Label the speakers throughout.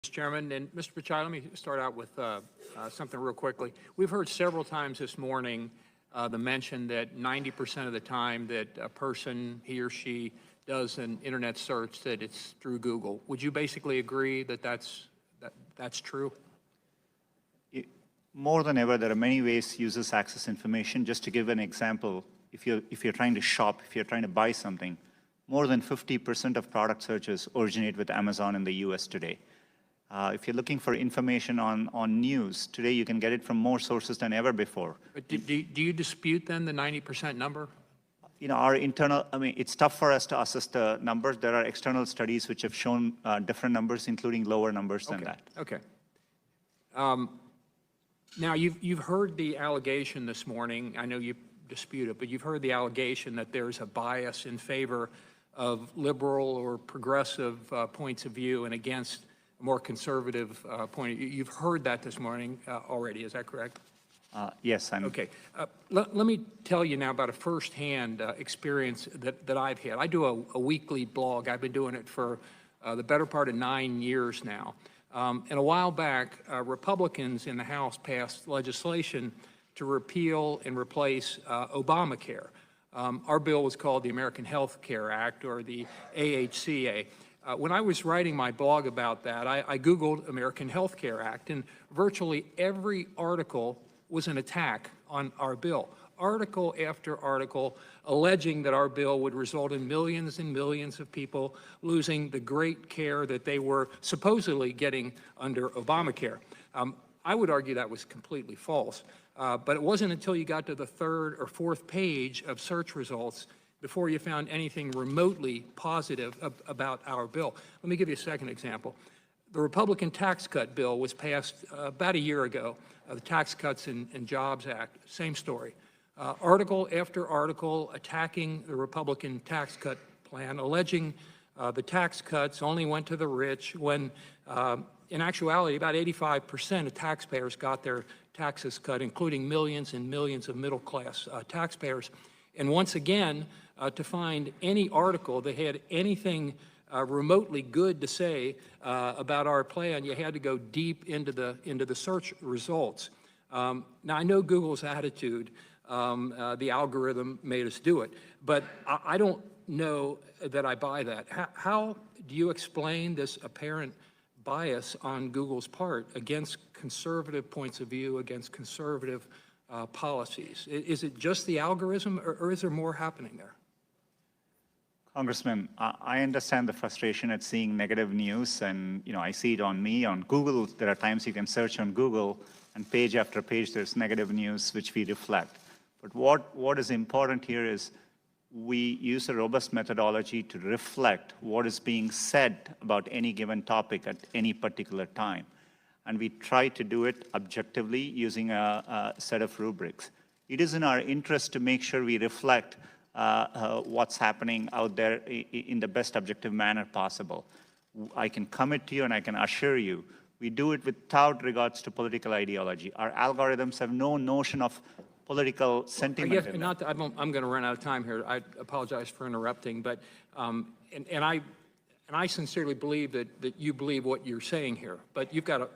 Speaker 1: Mr. Chairman, and Mr. Pichai, let me start out with something real quickly. We've heard several times this morning the mention that 90% of the time that a person, he or she, does an internet search, that it's through Google. Would you basically agree that that's true?
Speaker 2: More than ever, there are many ways users access information. Just to give an example, if you're trying to shop, if you're trying to buy something, more than 50% of product searches originate with Amazon in the US today. If you're looking for information on news, today you can get it from more sources than ever before.
Speaker 1: But do you dispute then the 90% number?
Speaker 2: You know, our internal, I mean, it's tough for us to assess the numbers. There are external studies which have shown different numbers, including lower numbers than that.
Speaker 1: Okay. Now, you've heard the allegation this morning. I know you dispute it, but you've heard the allegation that there's a bias in favor of liberal or progressive points of view and against a more conservative point. You've heard that this morning already, is that correct?
Speaker 2: Yes, I'm...
Speaker 1: Okay. Let me tell you now about a firsthand experience that I've had. I do a weekly blog. I've been doing it for the better part of 9 years now. And a while back, Republicans in the House passed legislation to repeal and replace Obamacare. Our bill was called the American Health Care Act, or the AHCA. When I was writing my blog about that, I Googled American Health Care Act, and virtually every article was an attack on our bill. Article after article alleging that our bill would result in millions and millions of people losing the great care that they were supposedly getting under Obamacare. I would argue that was completely false, but it wasn't until you got to the third or fourth page of search results before you found anything remotely positive about our bill. Let me give you a second example. The Republican tax cut bill was passed about a year ago, the Tax Cuts and Jobs Act, same story. Article after article attacking the Republican tax cut plan, alleging the tax cuts only went to the rich, when in actuality about 85% of taxpayers got their taxes cut, including millions and millions of middle-class taxpayers. And once again, to find any article that had anything remotely good to say about our plan, you had to go deep into the search results. Now, I know Google's attitude, the algorithm made us do it, but I don't know that I buy that. How do you explain this apparent bias on Google's part against conservative points of view, against conservative policies? Is it just the algorithm, or is there more happening there?
Speaker 2: Congressman, I understand the frustration at seeing negative news, and I see it on me, on Google. There are times you can search on Google, and page after page there's negative news which we reflect. But what is important here is we use a robust methodology to reflect what is being said about any given topic at any particular time. And we try to do it objectively using a set of rubrics. It is in our interest to make sure we reflect what's happening out there in the best objective manner possible. I can commit to you and I can assure you, we do it without regards to political ideology. Our algorithms have no notion of political sentiment.
Speaker 1: I guess I'm going to run out of time here. I apologize for interrupting, but I sincerely believe that you believe what you're saying here. But you've got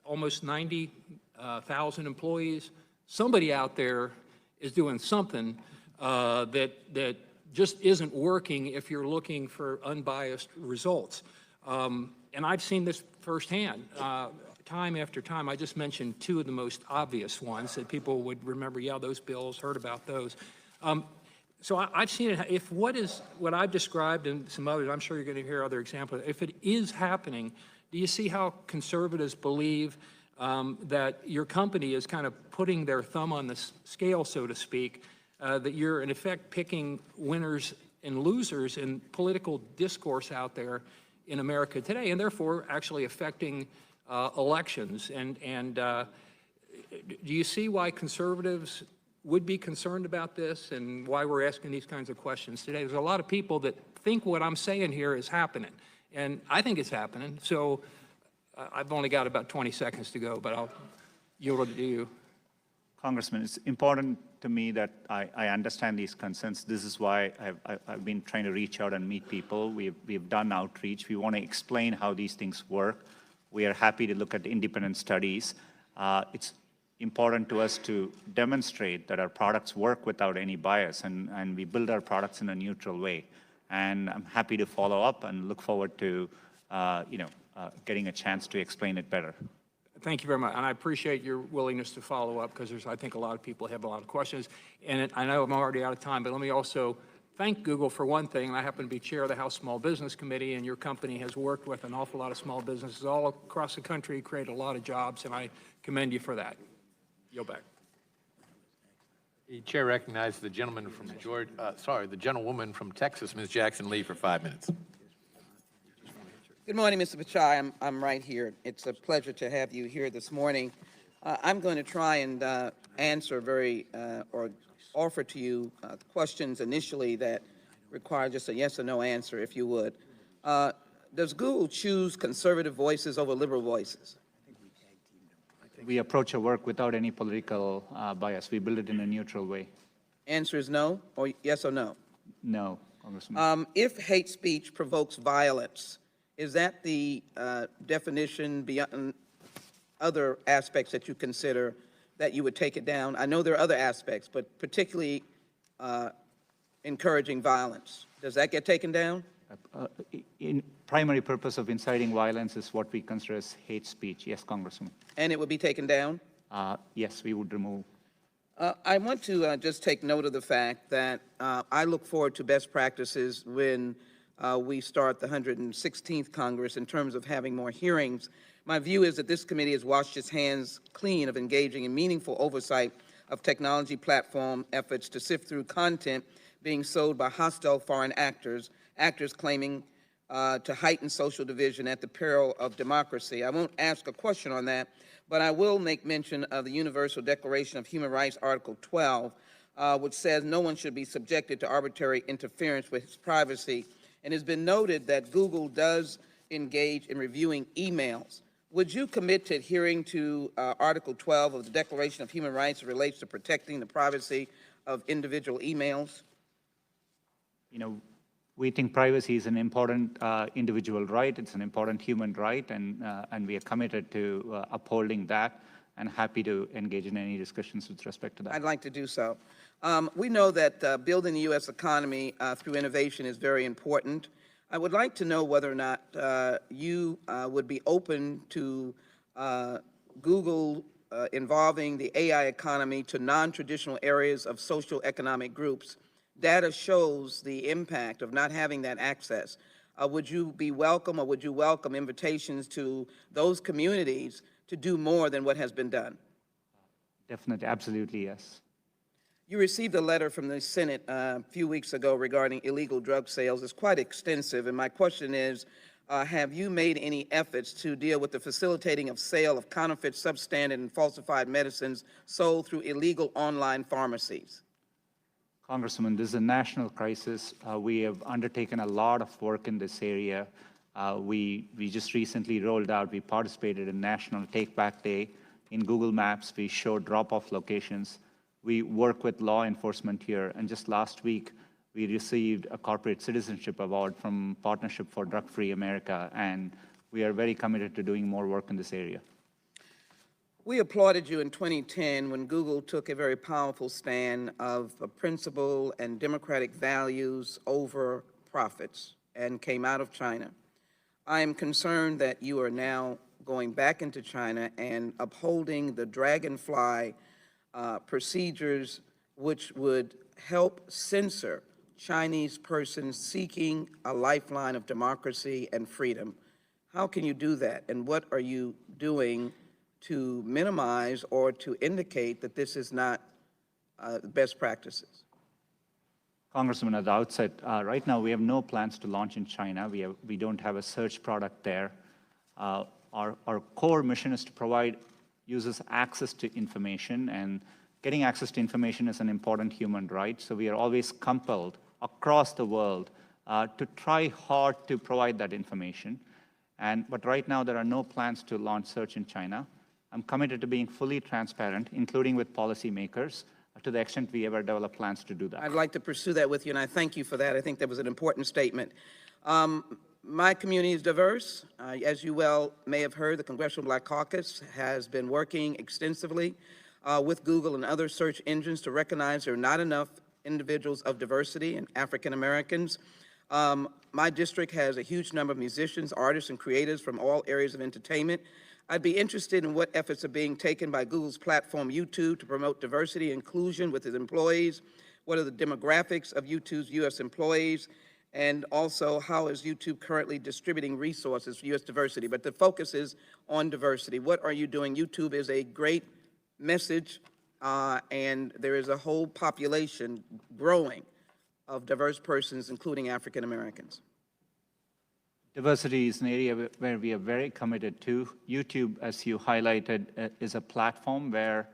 Speaker 1: almost 90,000 employees. Somebody out there is doing something that just isn't working if you're looking for unbiased results. And I've seen this firsthand, time after time. I just mentioned two of the most obvious ones that people would remember. Yeah, those bills, heard about those. So I've seen it. If what I've described and some others, I'm sure you're going to hear other examples. If it is happening, do you see how conservatives believe that your company is kind of putting their thumb on the scale, so to speak, that you're in effect picking winners and losers in political discourse out there in America today, and therefore actually affecting elections? And do you see why conservatives would be concerned about this, and why we're asking these kinds of questions today? There's a lot of people that think what I'm saying here is happening, and I think it's happening. So I've only got about 20 seconds to go, but I'll yield it to you.
Speaker 2: Congressman, it's important to me that I understand these concerns. This is why I've been trying to reach out and meet people. We've done outreach. We want to explain how these things work. We are happy to look at independent studies. It's important to us to demonstrate that our products work without any bias, and we build our products in a neutral way. And I'm happy to follow up and look forward to getting a chance to explain it better.
Speaker 1: Thank you very much, and I appreciate your willingness to follow up, because I think a lot of people have a lot of questions. And I know I'm already out of time, but let me also thank Google for one thing. I happen to be chair of the House Small Business Committee, and your company has worked with an awful lot of small businesses all across the country, created a lot of jobs, and I commend you for that. Yield back.
Speaker 3: The chair recognizes the gentleman from the gentlewoman from Texas, Ms. Jackson Lee, for 5 minutes.
Speaker 4: Good morning, Mr. Pichai. I'm right here. It's a pleasure to have you here this morning. I'm going to try and answer or offer to you questions initially that require just a yes or no answer, if you would. Does Google choose conservative voices over liberal voices?
Speaker 2: We approach our work without any political bias. We build it in a neutral way.
Speaker 4: Answer is no, or yes or no?
Speaker 2: No, Congressman.
Speaker 4: If hate speech provokes violence, is that the definition beyond other aspects that you consider that you would take it down? I know there are other aspects, but particularly encouraging violence. Does that get taken down?
Speaker 2: In primary purpose of inciting violence is what we consider as hate speech. Yes, Congressman.
Speaker 4: And it would be taken down?
Speaker 2: Yes, we would remove.
Speaker 4: I want to just take note of the fact that I look forward to best practices when we start the 116th Congress in terms of having more hearings. My view is that this committee has washed its hands clean of engaging in meaningful oversight of technology platform efforts to sift through content being sold by hostile foreign actors claiming to heighten social division at the peril of democracy. I won't ask a question on that, but I will make mention of the Universal Declaration of Human Rights, Article 12, which says no one should be subjected to arbitrary interference with his privacy. And it's been noted that Google does engage in reviewing emails. Would you commit to adhering to Article 12 of the Declaration of Human Rights that relates to protecting the privacy of individual emails?
Speaker 2: You know, we think privacy is an important individual right. It's an important human right, and we are committed to upholding that, and happy to engage in any discussions with respect to that.
Speaker 4: I'd like to do so. We know that building the U.S. economy through innovation is very important. I would like to know whether or not you would be open to Google involving the AI economy to non-traditional areas of social economic groups. Data shows the impact of not having that access. Would you be welcome, or would you welcome invitations to those communities to do more than what has been done?
Speaker 2: Definitely, absolutely, yes.
Speaker 4: You received a letter from the Senate a few weeks ago regarding illegal drug sales. It's quite extensive, and my question is, have you made any efforts to deal with the facilitating of sale of counterfeit, substandard, and falsified medicines sold through illegal online pharmacies?
Speaker 2: Congressman, this is a national crisis. We have undertaken a lot of work in this area. We just recently rolled out, we participated in National Take Back Day. In Google Maps, we showed drop-off locations. We work with law enforcement here, and just last week, we received a corporate citizenship award from Partnership for Drug-Free America, and we are very committed to doing more work in this area.
Speaker 4: We applauded you in 2010 when Google took a very powerful stand of principle and democratic values over profits and came out of China. I am concerned that you are now going back into China and upholding the dragonfly procedures which would help censor Chinese persons seeking a lifeline of democracy and freedom. How can you do that? And what are you doing to minimize or to indicate that this is not best practices?
Speaker 2: Congressman, at the outset, right now we have no plans to launch in China. We don't have a search product there. Our core mission is to provide users access to information, and getting access to information is an important human right. So we are always compelled across the world to try hard to provide that information. But right now there are no plans to launch search in China. I'm committed to being fully transparent, including with policymakers, to the extent we ever develop plans to do that.
Speaker 4: I'd like to pursue that with you, and I thank you for that. I think that was an important statement. My community is diverse. As you well may have heard, the Congressional Black Caucus has been working extensively with Google and other search engines to recognize there are not enough individuals of diversity and African Americans. My district has a huge number of musicians, artists, and creators from all areas of entertainment. I'd be interested in what efforts are being taken by Google's platform YouTube to promote diversity and inclusion with its employees. What are the demographics of YouTube's U.S. employees? And also, how is YouTube currently distributing resources for U.S. diversity? But the focus is on diversity. What are you doing? YouTube is a great message, and there is a whole population growing of diverse persons, including African Americans.
Speaker 2: Diversity is an area where we are very committed to. YouTube, as you highlighted, is a platform where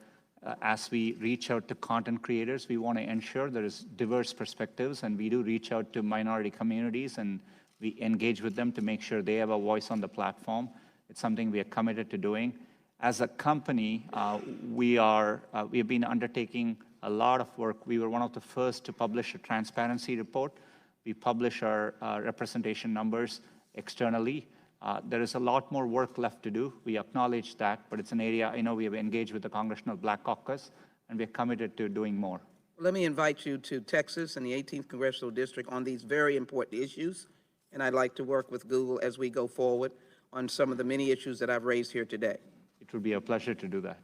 Speaker 2: as we reach out to content creators, we want to ensure there is diverse perspectives, and we do reach out to minority communities, and we engage with them to make sure they have a voice on the platform. It's something we are committed to doing. As a company, we have been undertaking a lot of work. We were one of the first to publish a transparency report. We publish our representation numbers externally. There is a lot more work left to do. We acknowledge that, but it's an area I know we have engaged with the Congressional Black Caucus, and we're committed to doing more.
Speaker 4: Let me invite you to Texas and the 18th Congressional District on these very important issues, and I'd like to work with Google as we go forward on some of the many issues that I've raised here today.
Speaker 2: It would be a pleasure to do that.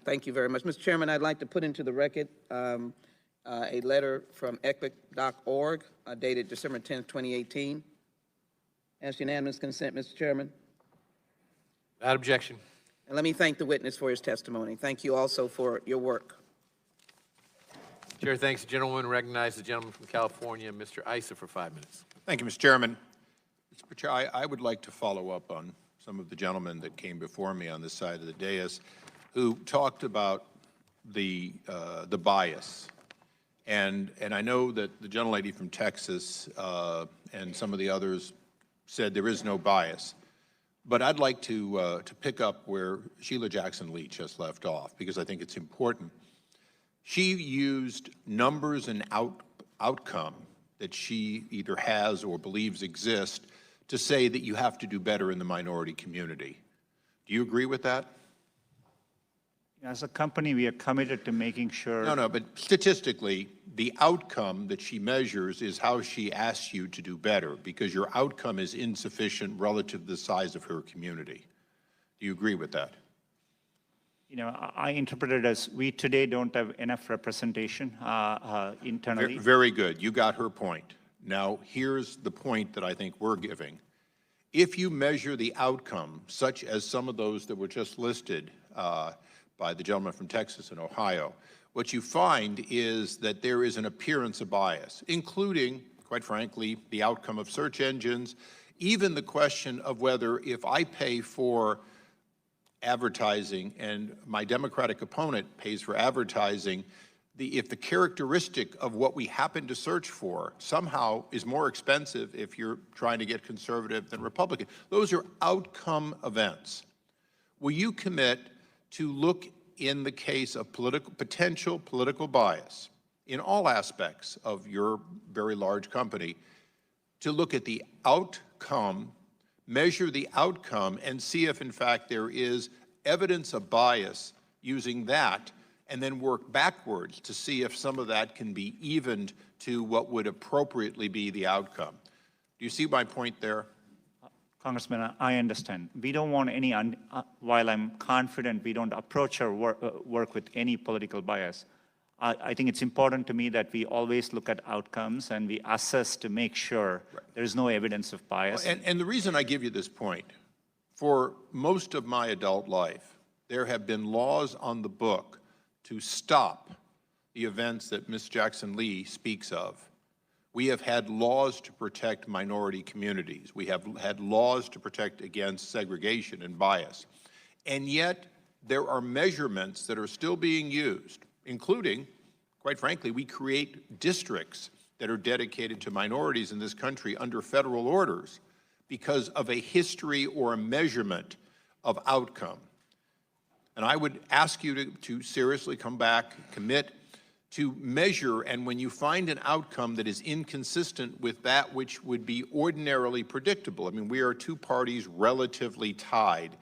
Speaker 4: Thank you very much. Mr. Chairman, I'd like to put into the record a letter from epic.org dated December 10th, 2018. Ask unanimous consent, Mr. Chairman.
Speaker 3: Without objection.
Speaker 4: And let me thank the witness for his testimony. Thank you also for your work.
Speaker 3: Chair thanks the gentleman. Recognize the gentleman from California, Mr. Issa, for 5 minutes.
Speaker 5: Thank you, Mr. Chairman. Mr. Pichai, I would like to follow up on some of the gentlemen that came before me on this side of the dais who talked about the bias. And I know that the gentlelady from Texas and some of the others said there is no bias. But I'd like to pick up where Sheila Jackson Lee just left off, because I think it's important. She used numbers and outcome that she either has or believes exist to say that you have to do better in the minority community. Do you agree with that?
Speaker 2: As a company, we are committed to making sure.
Speaker 5: No, but statistically, the outcome that she measures is how she asks you to do better, because your outcome is insufficient relative to the size of her community. Do you agree with that?
Speaker 2: You know, I interpret it as we today don't have enough representation internally.
Speaker 5: Very good. You got her point. Now, here's the point that I think we're giving. If you measure the outcome, such as some of those that were just listed by the gentleman from Texas and Ohio, what you find is that there is an appearance of bias, including, quite frankly, the outcome of search engines, even the question of whether if I pay for advertising and my Democratic opponent pays for advertising, if the characteristic of what we happen to search for somehow is more expensive if you're trying to get conservative than Republican. Those are outcome events. Will you commit to look in the case of potential political bias in all aspects of your very large company, to look at the outcome, measure the outcome, and see if in fact there is evidence of bias using that, and then work backwards to see if some of that can be evened to what would appropriately be the outcome? Do you see my point there?
Speaker 2: Congressman, I understand. We don't want any, while I'm confident we don't approach our work with any political bias, I think it's important to me that we always look at outcomes and we assess to make sure there's no evidence of bias.
Speaker 5: And the reason I give you this point, for most of my adult life, there have been laws on the book to stop the events that Ms. Jackson Lee speaks of. We have had laws to protect minority communities. We have had laws to protect against segregation and bias. And yet, there are measurements that are still being used, including, quite frankly, we create districts that are dedicated to minorities in this country under federal orders because of a history or a measurement of outcome. And I would ask you to seriously come back, commit to measure, and when you find an outcome that is inconsistent with that which would be ordinarily predictable, I mean, we are two parties relatively tied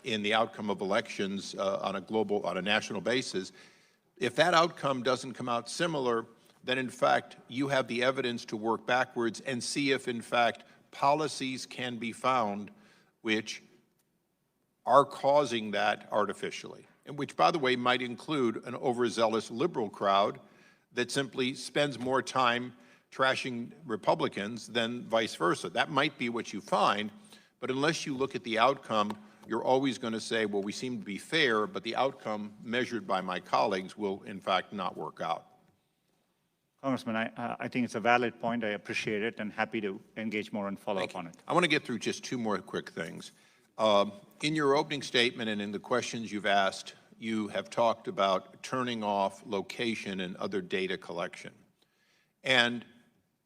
Speaker 5: in the outcome of elections on a national basis. If that outcome doesn't come out similar, then in fact, you have the evidence to work backwards and see if in fact policies can be found which are causing that artificially, and which, by the way, might include an overzealous liberal crowd that simply spends more time trashing Republicans than vice versa. That might be what you find, but unless you look at the outcome, you're always going to say, well, we seem to be fair, but the outcome measured by my colleagues will, in fact, not work out.
Speaker 2: Congressman, I think it's a valid point. I appreciate it and happy to engage more and follow up on it.
Speaker 5: I want to get through just two more quick things. In your opening statement and in the questions you've asked, you have talked about turning off location and other data collection. And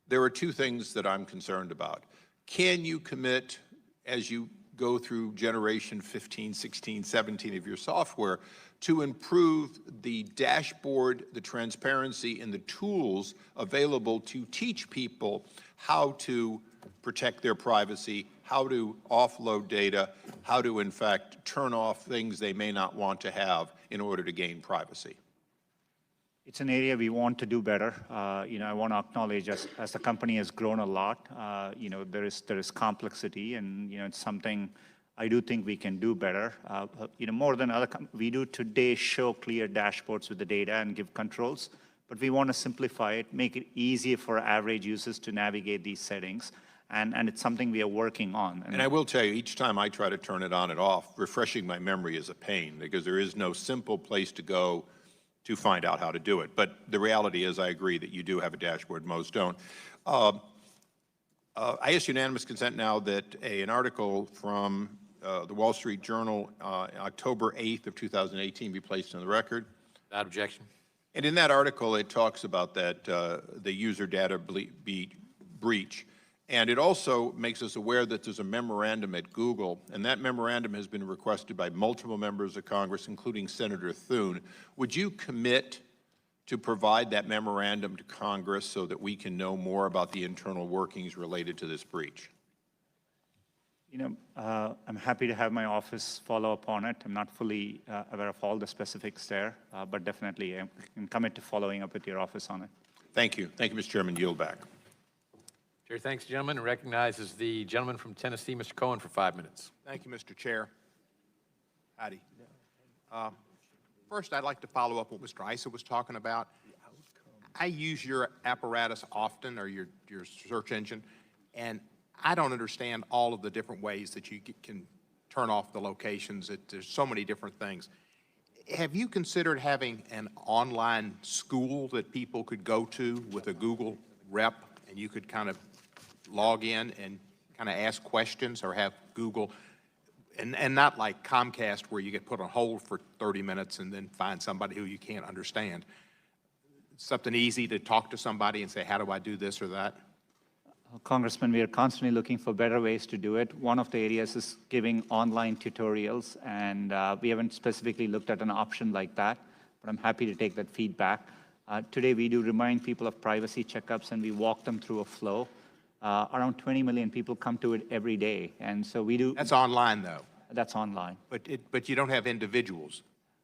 Speaker 5: there are two things that I'm concerned about. Can you commit, as you go through generation 15, 16, 17 of your software, to improve the dashboard, the transparency, and the tools available to teach people how to protect their privacy, how to offload data, how to, in fact, turn off things they may not want to have in order to gain privacy?
Speaker 2: It's an area we want to do better. I want to acknowledge as the company has grown a lot, there is complexity, and it's something I do think we can do better. More than we do today show clear dashboards with the data and give controls, but we want to simplify it, make it easier for average users to navigate these settings, and it's something we are working on.
Speaker 5: And I will tell you, each time I try to turn it on and off, refreshing my memory is a pain, because there is no simple place to go to find out how to do it. But the reality is, I agree that you do have a dashboard, most don't. I ask unanimous consent now that an article from the Wall Street Journal, October 8th of 2018, be placed on the record.
Speaker 3: Without objection.
Speaker 5: And in that article, it talks about that the user data breach. And it also makes us aware that there's a memorandum at Google, and that memorandum has been requested by multiple members of Congress, including Senator Thune. Would you commit to provide that memorandum to Congress so that we can know more about the internal workings related to this breach?
Speaker 2: I'm happy to have my office follow up on it. I'm not fully aware of all the specifics there, but definitely I can commit to following up with your office on it.
Speaker 5: Thank you. Thank you, Mr. Chairman. Yield back.
Speaker 3: Chair thanks the gentleman and recognizes the gentleman from Tennessee, Mr. Cohen, for 5 minutes.
Speaker 6: Thank you, Mr. Chair. Howdy. First, I'd like to follow up what Mr. Issa was talking about. I use your apparatus often, or your search engine, and I don't understand all of the different ways that you can turn off the locations. There's so many different things. Have you considered having an online school that people could go to with a Google rep, and you could kind of log in and kind of ask questions, or have Google, and not like Comcast where you get put on hold for 30 minutes and then find somebody who you can't understand? Something easy to talk to somebody and say, how do I do this or that?
Speaker 2: Congressman, we are constantly looking for better ways to do it. One of the areas is giving online tutorials, and we haven't specifically looked at an option like that, but I'm happy to take that feedback. Today, we do remind people of privacy checkups, and we walk them through a flow. Around 20 million people come to it every day, and so we do.
Speaker 5: That's online, though.
Speaker 2: That's online.
Speaker 5: But you don't have individuals.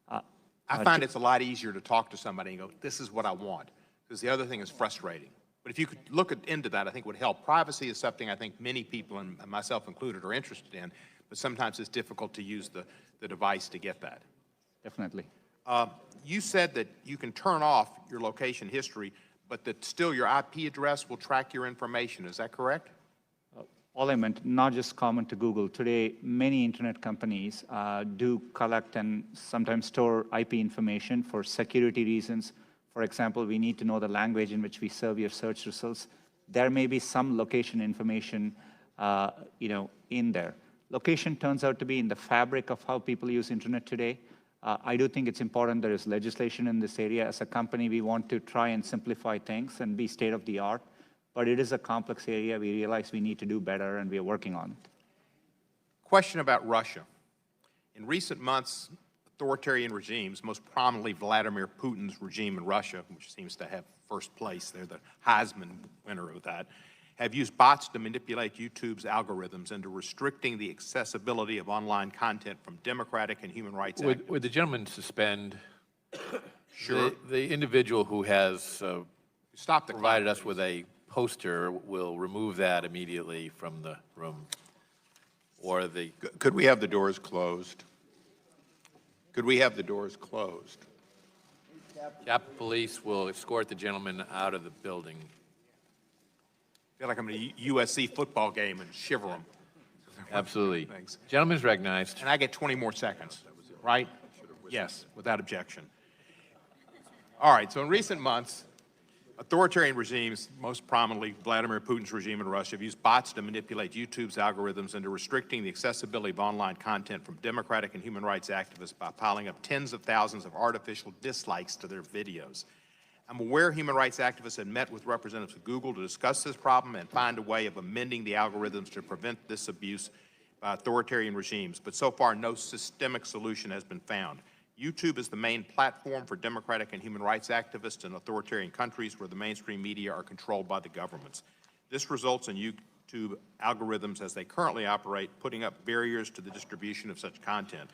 Speaker 5: I find it's a lot easier to talk to somebody and go, this is what I want, because the other thing is frustrating. But if you could look into that, I think it would help. Privacy is something I think many people, and myself included, are interested in, but sometimes it's difficult to use the device to get that.
Speaker 2: Definitely.
Speaker 5: You said that you can turn off your location history, but that still your IP address will track your information. Is that correct?
Speaker 2: All I meant, not just common to Google. Today, many internet companies do collect and sometimes store IP information for security reasons. For example, we need to know the language in which we serve your search results. There may be some location information, in there. Location turns out to be in the fabric of how people use internet today. I do think it's important there is legislation in this area. As a company, we want to try and simplify things and be state of the art, but it is a complex area. We realize we need to do better, and we are working on it.
Speaker 5: Question about Russia. In recent months,
Speaker 6: authoritarian regimes, most prominently Vladimir Putin's regime in Russia, which seems to have first place, they're the Heisman winner of that, have used bots to manipulate YouTube's algorithms into restricting the accessibility of online content from democratic and human rights activists.
Speaker 3: Would the gentleman suspend
Speaker 6: Sure.
Speaker 3: the individual who has
Speaker 6: Stop the
Speaker 3: provided
Speaker 6: clock,
Speaker 3: us with a poster will remove that immediately from the room? Or the,
Speaker 5: Could we have the doors closed? Could we have the doors closed?
Speaker 3: Capitol Police will escort the gentleman out of the building.
Speaker 6: I feel like I'm at a USC football game and shiver them.
Speaker 3: Absolutely.
Speaker 6: Thanks.
Speaker 3: Gentleman's recognized.
Speaker 6: And I get 20 more seconds, right? Yes, without objection. All right, so in recent months, authoritarian regimes, most prominently Vladimir Putin's regime in Russia, have used bots to manipulate YouTube's algorithms into restricting the accessibility of online content from democratic and human rights activists by piling up tens of thousands of artificial dislikes to their videos. I'm aware human rights activists had met with representatives of Google to discuss this problem and find a way of amending the algorithms to prevent this abuse by authoritarian regimes, but so far no systemic solution has been found. YouTube is the main platform for democratic and human rights activists in authoritarian countries where the mainstream media are controlled by the governments. This results in YouTube algorithms as they currently operate, putting up barriers to the distribution of such content.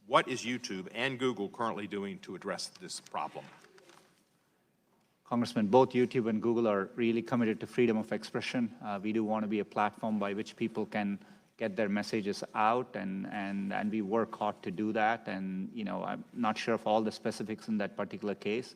Speaker 6: What is YouTube and Google currently doing to address this problem?
Speaker 2: Congressman, both YouTube and Google are really committed to freedom of expression. We do want to be a platform by which people can get their messages out, and we work hard to do that. And, you know, I'm not sure of all the specifics in that particular case,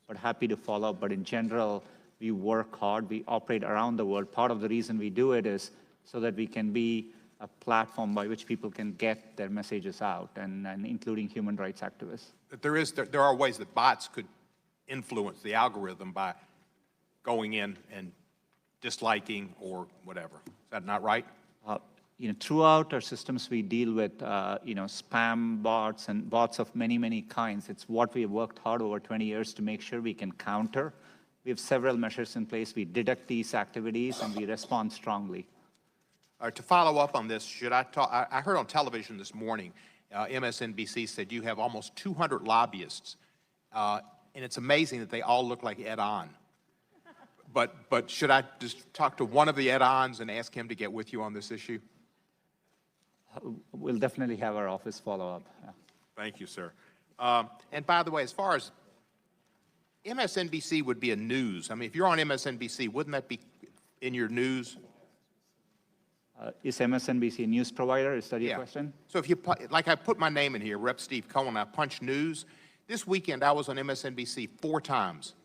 Speaker 2: but happy to follow up. But in general, we work hard. We operate around the world. Part of the reason we do it is so that we can be a platform by which people can get their messages out, and including human rights activists.
Speaker 6: There are ways that bots could influence the algorithm by going in and disliking or whatever. Is that not right?
Speaker 2: You know, throughout our systems, we deal with, you know, spam bots and bots of many, many kinds. It's what we have worked hard over 20 years to make sure we can counter. We have several measures in place. We detect these activities and we respond strongly.
Speaker 6: To follow up on this, should I talk? I heard on television this morning, MSNBC said you have almost 200 lobbyists, and it's amazing that they all look like Ed On. But should I just talk to one of the Ed-ons and ask him to get with you on this issue?
Speaker 2: We'll definitely have our office follow up. Yeah.
Speaker 6: Thank you, sir. And by the way, as far as MSNBC would be a news, I mean, if you're on MSNBC, wouldn't that be in your news?
Speaker 2: Is MSNBC a news provider? Is that your question?
Speaker 6: So if you, like I put my name in here, Rep. Steve Cohen, I punch news. This weekend I was on MSNBC 4 times.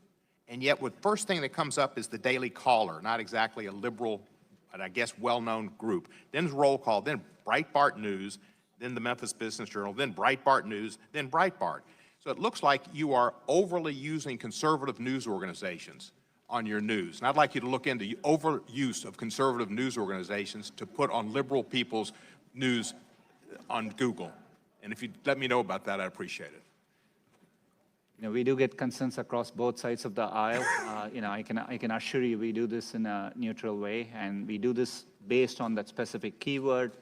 Speaker 6: And yet, the first thing that comes up is the Daily Caller, not exactly a liberal, but I guess well-known group. Then Roll Call, then Breitbart News, then the Memphis Business Journal, then Breitbart News, then Breitbart. So it looks like you are overly using conservative news organizations on your news. And I'd like you to look into the overuse of conservative news organizations to put on liberal people's news on Google. And if you'd let me know about that, I'd appreciate it.
Speaker 2: You know, we do get concerns across both sides of the aisle. You know, I can assure you we do this in a neutral way, and we do this based on that specific keyword,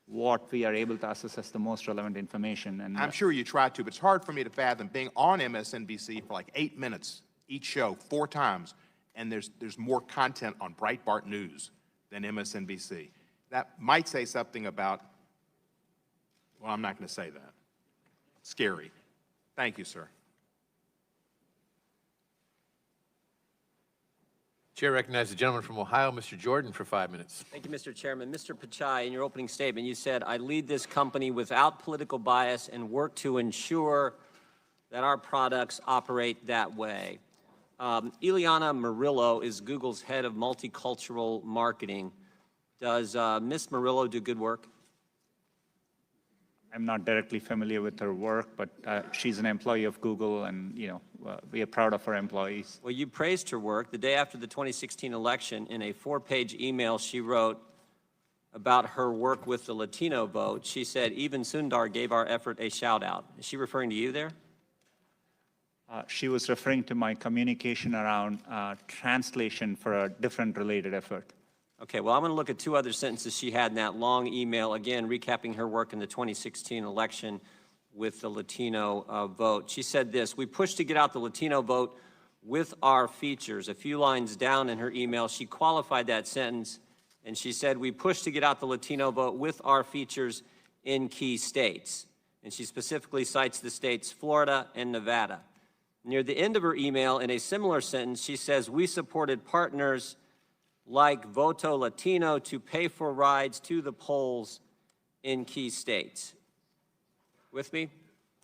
Speaker 2: what we are able to assess as the most relevant information. And
Speaker 6: I'm sure you try to, but it's hard for me to fathom being on MSNBC for like 8 minutes each show, 4 times, and there's more content on Breitbart News than MSNBC. That might say something about, well, I'm not going to say that. Scary. Thank you, sir.
Speaker 3: Chair recognizes the gentleman from Ohio, Mr. Jordan, for 5 minutes.
Speaker 7: Thank you, Mr. Chairman. Mr. Pichai, in your opening statement, you said, I lead this company without political bias and work to ensure that our products operate that way. Ileana Murillo is Google's head of multicultural marketing. Does Ms. Murillo do good work?
Speaker 2: I'm not directly familiar with her work, but she's an employee of Google, and you know, we are proud of our employees.
Speaker 7: Well, you praised her work. The day after the 2016 election, in a 4-page email she wrote about her work with the Latino vote, she said, even Sundar gave our effort a shout out. Is she referring to you there?
Speaker 2: She was referring to my communication around translation for a different related effort.
Speaker 7: Okay, well, I'm going to look at 2 other sentences she had in that long email, again, recapping her work in the 2016 election. with the Latino vote. She said this: "We push to get out the Latino vote with our features." A few lines down in her email, she qualified that sentence, and she said, "We push to get out the Latino vote with our features in key states." And she specifically cites the states Florida and Nevada. Near the end of her email, in a similar sentence, she says, "We supported partners like Voto Latino to pay for rides to the polls in key states." With me?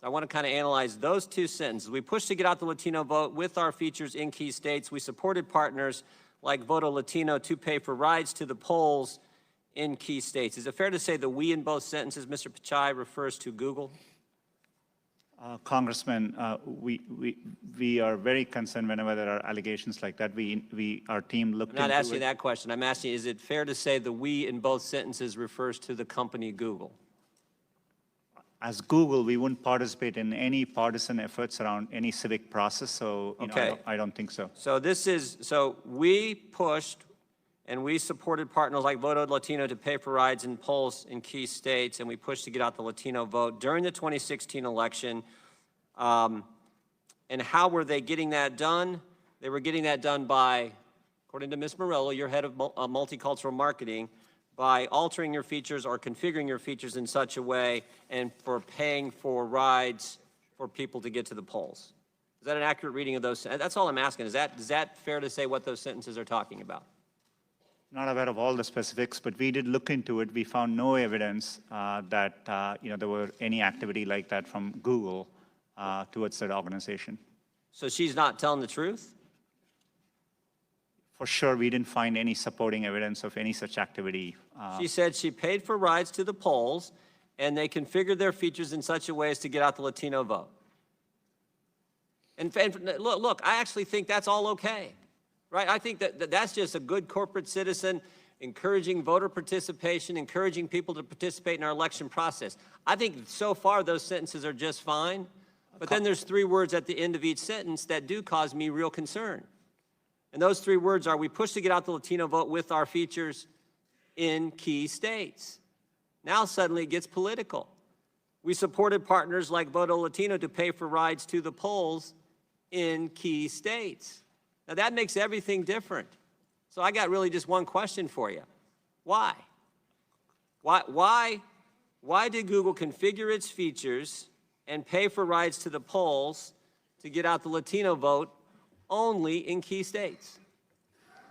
Speaker 7: I want to kind of analyze those two sentences. We push to get out the Latino vote with our features in key states. We supported partners like Voto Latino to pay for rides to the polls in key states. Is it fair to say the "we" in both sentences, Mr. Pichai, refers to Google?
Speaker 2: Congressman, we are very concerned whenever there are allegations like that. Our team looked into it.
Speaker 7: I'm not asking that question. I'm asking, is it fair to say the "we" in both sentences refers to the company Google?
Speaker 2: As Google, we wouldn't participate in any partisan efforts around any civic process, so
Speaker 7: Okay.
Speaker 2: I don't think so.
Speaker 7: So we pushed and we supported partners like Voto Latino to pay for rides in polls in key states, and we pushed to get out the Latino vote during the 2016 election. And how were they getting that done? They were getting that done by, according to Ms. Morello, your head of multicultural marketing, by altering your features or configuring your features in such a way and for paying for rides for people to get to the polls. Is that an accurate reading of those? That's all I'm asking. Is that fair to say what those sentences are talking about?
Speaker 2: Not aware of all the specifics, but we did look into it. We found no evidence that there were any activity like that from Google towards that organization.
Speaker 7: So she's not telling the truth?
Speaker 2: For sure, we didn't find any supporting evidence of any such activity.
Speaker 7: She said she paid for rides to the polls, and they configured their features in such a way as to get out the Latino vote. And look, I actually think that's all okay, right? I think that's just a good corporate citizen encouraging voter participation, encouraging people to participate in our election process. I think so far those sentences are just fine, but then there's 3 words at the end of each sentence that do cause me real concern. And those 3 words are: we push to get out the Latino vote with our features in key states. Now suddenly it gets political. We supported partners like Voto Latino to pay for rides to the polls in key states. Now that makes everything different. So I got really just one question for you. Why? Why did Google configure its features and pay for rides to the polls to get out the Latino vote only in key states?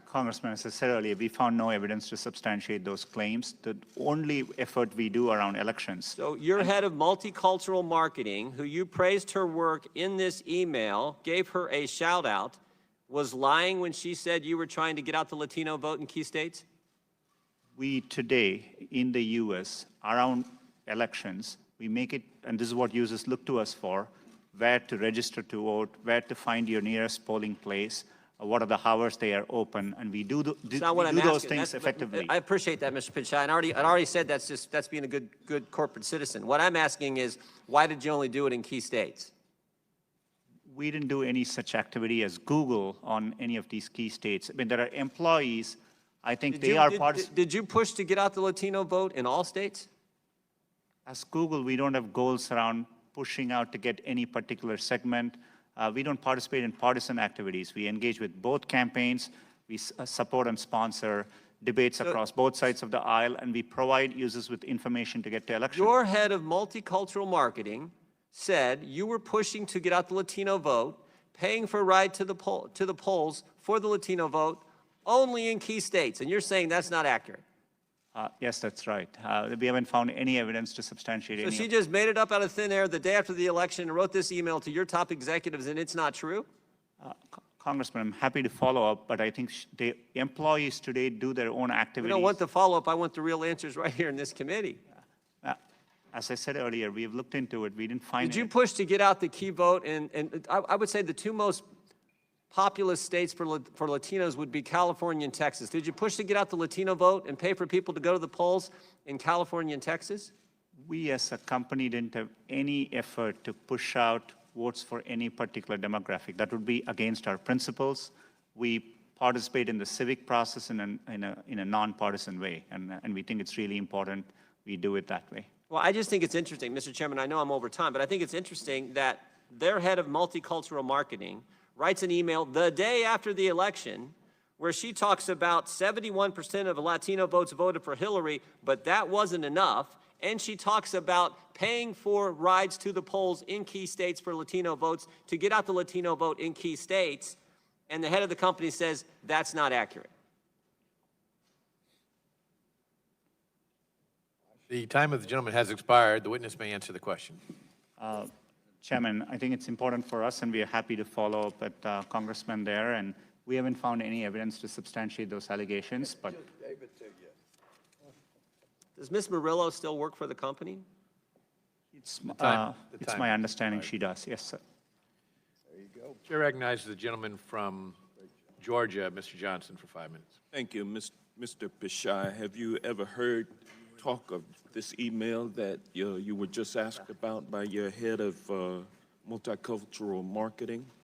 Speaker 2: Congressman, as I said earlier, we found no evidence to substantiate those claims. The only effort we do around elections.
Speaker 7: So your head of multicultural marketing, who you praised her work in this email, gave her a shout out, was lying when she said you were trying to get out the Latino vote in key states?
Speaker 2: We today, in the U.S., around elections, we make it, and this is what users look to us for, where to register to vote, where to find your nearest polling place, what are the hours they are open, and we do those things effectively.
Speaker 7: I appreciate that, Mr. Pichai. And I already said that's being a good corporate citizen. What I'm asking is, why did you only do it in key states?
Speaker 2: We didn't do any such activity as Google on any of these key states. I mean, there are employees, I think
Speaker 7: Did you push to get out the Latino vote in all states?
Speaker 2: As Google, we don't have goals around pushing out to get any particular segment. We don't participate in partisan activities. We engage with both campaigns. We support and sponsor debates across both sides of the aisle, and we provide users with information to get to elections.
Speaker 7: Your head of multicultural marketing said you were pushing to get out the Latino vote, paying for a ride to the polls for the Latino vote only in key states, and you're saying that's not accurate.
Speaker 2: Yes, that's right. We haven't found any evidence to substantiate
Speaker 7: So
Speaker 2: any
Speaker 7: she just made it up out of thin air the day after the election and wrote this email to your top executives, and it's not true?
Speaker 2: Congressman, I'm happy to follow up, but I think the employees today do their own activities.
Speaker 7: We don't want the follow-up. I want the real answers right here in this committee.
Speaker 2: As I said earlier, we have looked into it. We didn't find
Speaker 7: Did you push to get out the key vote? And I would say the 2 most populous states for Latinos would be California and Texas. Did you push to get out the Latino vote and pay for people to go to the polls in California and Texas?
Speaker 2: We as a company didn't have any effort to push out votes for any particular demographic. That would be against our principles. We participate in the civic process in a nonpartisan way, and we think it's really important we do it that way.
Speaker 7: Well, I just think it's interesting, Mr. Chairman, I know I'm over time, but I think it's interesting that their head of multicultural marketing writes an email the day after the election where she talks about 71% of Latino votes voted for Hillary, but that wasn't enough. And she talks about paying for rides to the polls in key states for Latino votes to get out the Latino vote in key states. And the head of the company says that's not accurate.
Speaker 3: The time of the gentleman has expired. The witness may answer the question.
Speaker 2: Chairman, I think it's important for us, and we are happy to follow up with Congressman there, and we haven't found any evidence to substantiate those allegations, but
Speaker 7: Does Ms. Murillo still work for the company?
Speaker 2: it's
Speaker 3: time
Speaker 2: my understanding she does. Yes, sir.
Speaker 3: Chair recognizes the gentleman from Georgia, Mr. Johnson, for 5 minutes.
Speaker 8: Thank you, Mr. Pichai. Have you ever heard talk of this email that you were just asked about by your head of multicultural marketing?